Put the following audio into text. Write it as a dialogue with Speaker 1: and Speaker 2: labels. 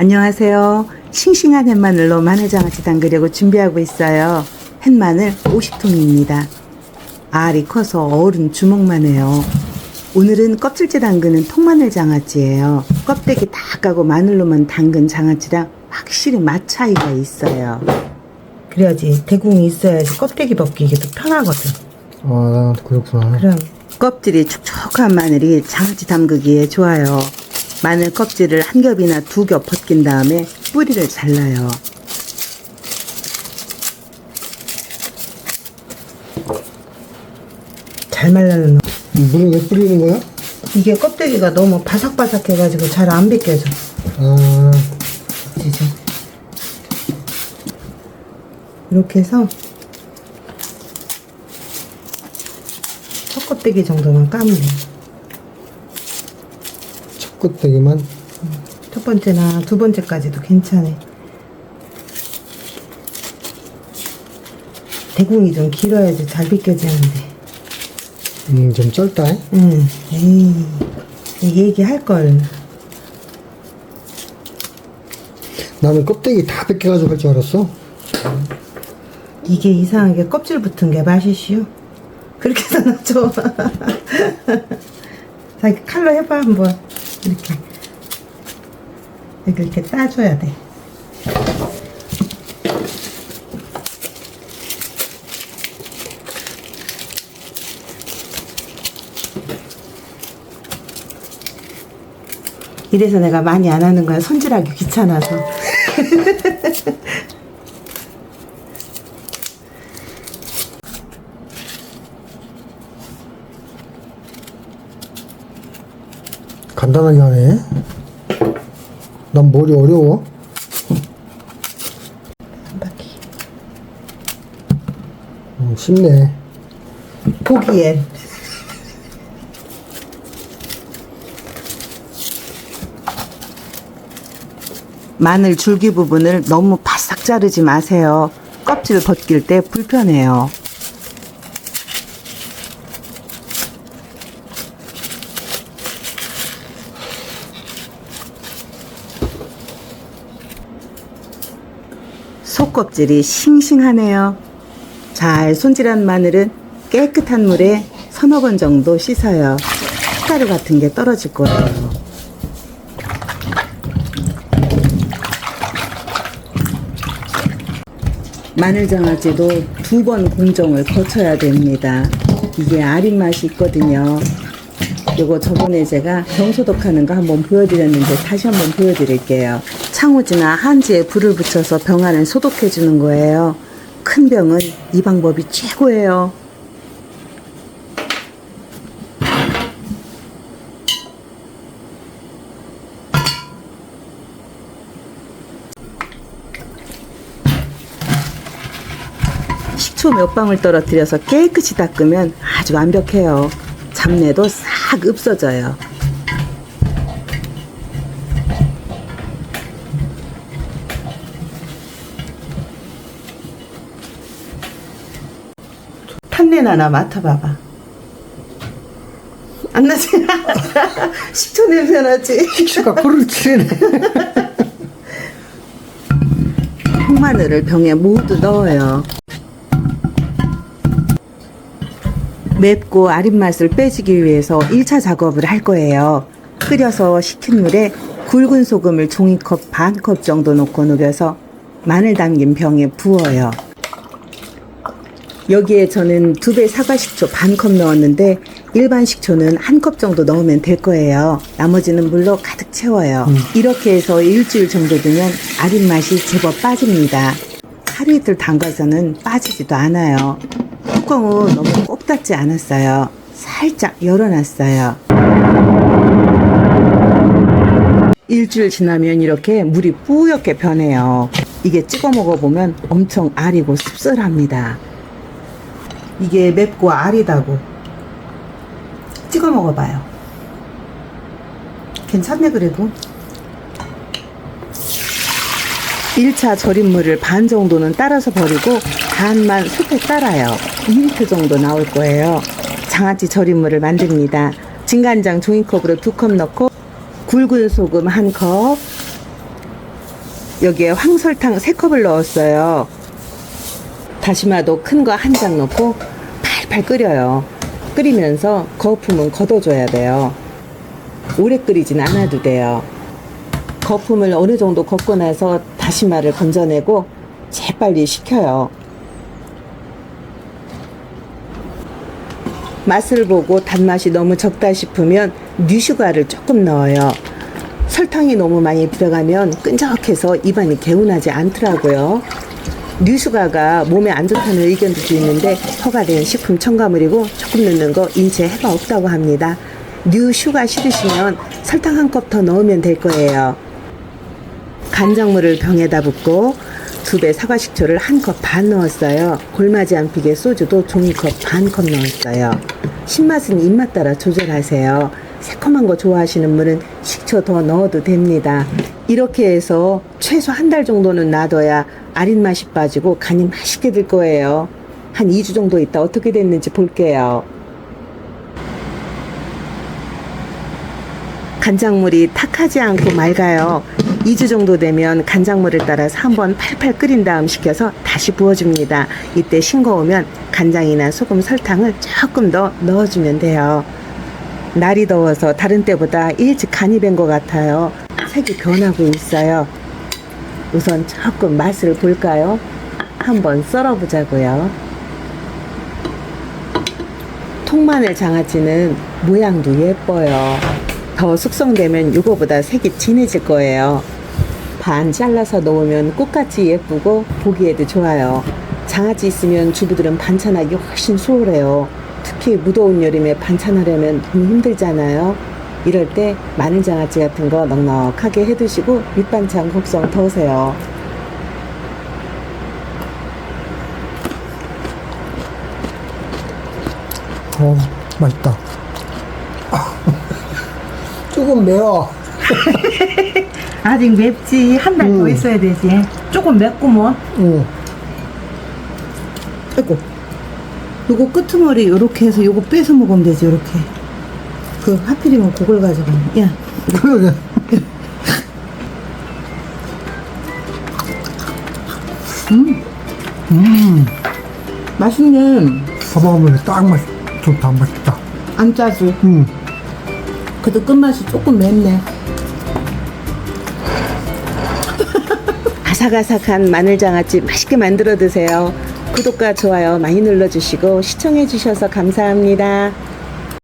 Speaker 1: 안녕하세요. 싱싱한 햇마늘로 마늘장아찌 담그려고 준비하고 있어요. 햇마늘 50통입니다. 알이 커서 어른 주먹만 해요. 오늘은 껍질째 담그는 통마늘 장아찌예요. 껍데기 다 까고 마늘로만 담근 장아찌랑 확실히 맛 차이가 있어요. 그래야지 대궁이 있어야지 껍데기 벗기기 도 편하거든.
Speaker 2: 아, 그렇구나.
Speaker 1: 그럼 껍질이 촉촉한 마늘이 장아찌 담그기에 좋아요. 마늘 껍질을 한 겹이나 두 겹 벗긴 다음에 뿌리를 잘라요. 잘 말라는
Speaker 2: 물을 왜 뿌리는 거야?
Speaker 1: 이게 껍데기가 너무 바삭바삭해가지고 잘 안 벗겨져.
Speaker 2: 아,
Speaker 1: 이제 이렇게 해서 첫 껍데기 정도만 까면 돼요.
Speaker 2: 첫 껍데기만?
Speaker 1: 첫 번째나 두 번째까지도 괜찮아요. 대궁이 좀 길어야지 잘 벗겨지는데.
Speaker 2: 좀 짧다.
Speaker 1: 응. 에이, 얘기할 걸.
Speaker 2: 나는 껍데기 다 벗겨가지고 할 줄 알았어.
Speaker 1: 이게 이상하게 껍질 붙은 게 맛이시오. 그렇게 해서 놔줘. 자, 칼로 해봐, 한번. 이렇게 따줘야 돼. 이래서 내가 많이 안 하는 거야. 손질하기 귀찮아서.
Speaker 2: 간단하게 하네. 난 머리 어려워.
Speaker 1: 한 바퀴.
Speaker 2: 쉽네.
Speaker 1: 보기엔. 마늘 줄기 부분을 너무 바싹 자르지 마세요. 껍질 벗길 때 불편해요. 속껍질이 싱싱하네요. 잘 손질한 마늘은 깨끗한 물에 서너 번 정도 씻어요. 숟가루 같은 게 떨어질 거예요. 마늘장아찌도 두 번 공정을 거쳐야 됩니다. 이게 아린 맛이 있거든요. 요거 저번에 제가 병소독하는 거 한번 보여드렸는데 다시 한번 보여드릴게요. 창호지나 한지에 불을 붙여서 병 안을 소독해 주는 거예요. 큰 병은 이 방법이 최고예요. 식초 몇 방울 떨어뜨려서 깨끗이 닦으면 아주 완벽해요. 잡내도 싹 없어져요. 탄내 나나 맡아봐봐. 안 나지? 식초 냄새 나지?
Speaker 2: 식초가 불을 치네.
Speaker 1: 통마늘을 병에 모두 넣어요. 맵고 아린 맛을 빼주기 위해서 1차 작업을 할 거예요. 끓여서 식힌 물에 굵은 소금을 종이컵 반컵 정도 넣고 녹여서 마늘 담긴 병에 부어요. 여기에 저는 2배 사과 식초 반컵 넣었는데 일반 식초는 1컵 정도 넣으면 될 거예요. 나머지는 물로 가득 채워요. 이렇게 해서 일주일 정도 두면 아린 맛이 제법 빠집니다. 하루 이틀 담가서는 빠지지도 않아요. 뚜껑은 너무 꼭 닫지 않았어요. 살짝 열어놨어요. 일주일 지나면 이렇게 물이 뿌옇게 변해요. 이게 찍어 먹어보면 엄청 아리고 씁쓸합니다. 이게 맵고 아리다고. 찍어 먹어봐요. 괜찮네 그래도. 1차 절임물을 반 정도는 따라서 버리고 반만 솥에 따라요. 2리터 정도 나올 거예요. 장아찌 절임물을 만듭니다. 진간장 종이컵으로 2컵 넣고 굵은 소금 1컵, 여기에 황설탕 3컵을 넣었어요. 다시마도 큰 거 한 장 넣고 팔팔 끓여요. 끓이면서 거품은 걷어줘야 돼요. 오래 끓이진 않아도 돼요. 거품을 어느 정도 걷고 나서 다시마를 건져내고 재빨리 식혀요. 맛을 보고 단맛이 너무 적다 싶으면 뉴슈가를 조금 넣어요. 설탕이 너무 많이 들어가면 끈적해서 입안이 개운하지 않더라고요. 뉴슈가가 몸에 안 좋다는 의견도 있는데 허가된 식품 첨가물이고 조금 넣는 거 인체에 해가 없다고 합니다. 뉴슈가 싫으시면 설탕 한 컵 더 넣으면 될 거예요. 간장물을 병에다 붓고 2배 사과 식초를 1컵 반 넣었어요. 골마지 않게 소주도 종이컵 반컵 넣었어요. 신맛은 입맛 따라 조절하세요. 새콤한 거 좋아하시는 분은 식초 더 넣어도 됩니다. 이렇게 해서 최소 1달 정도는 놔둬야 아린 맛이 빠지고 간이 맛있게 들 거예요. 한 2주 정도 있다 어떻게 됐는지 볼게요. 간장물이 탁하지 않고 맑아요. 2주 정도 되면 간장물을 따라서 한번 팔팔 끓인 다음 식혀서 다시 부어줍니다. 이때 싱거우면 간장이나 소금, 설탕을 조금 더 넣어주면 돼요. 날이 더워서 다른 때보다 일찍 간이 밴 것 같아요. 색이 변하고 있어요. 우선 조금 맛을 볼까요? 한번 썰어보자고요. 통마늘 장아찌는 모양도 예뻐요. 더 숙성되면 이거보다 색이 진해질 거예요. 반 잘라서 넣으면 꽃같이 예쁘고 보기에도 좋아요. 장아찌 있으면 주부들은 반찬하기 훨씬 수월해요. 특히 무더운 여름에 반찬하려면 너무 힘들잖아요. 이럴 때 마늘 장아찌 같은 거 넉넉하게 해두시고 밑반찬 걱정 더우세요.
Speaker 2: 맛있다. 조금 매워.
Speaker 1: 아직 맵지. 한 달 더 있어야 되지. 조금 맵고 뭐.
Speaker 2: 응.
Speaker 1: 아이고. 요거 끄트머리 요렇게 해서 요거 빼서 먹으면 되지. 요렇게. 그 하필이면 그걸 가져가. 야.
Speaker 2: 그러게.
Speaker 1: 맛있네.
Speaker 2: 밥먹으면 딱 좋다. 맛있다.
Speaker 1: 안 짜지.
Speaker 2: 그
Speaker 1: 끝맛이 조금 맵네. 아삭아삭한 마늘장아찌 맛있게 만들어 드세요. 구독과 좋아요 많이 눌러주시고 시청해 주셔서 감사합니다.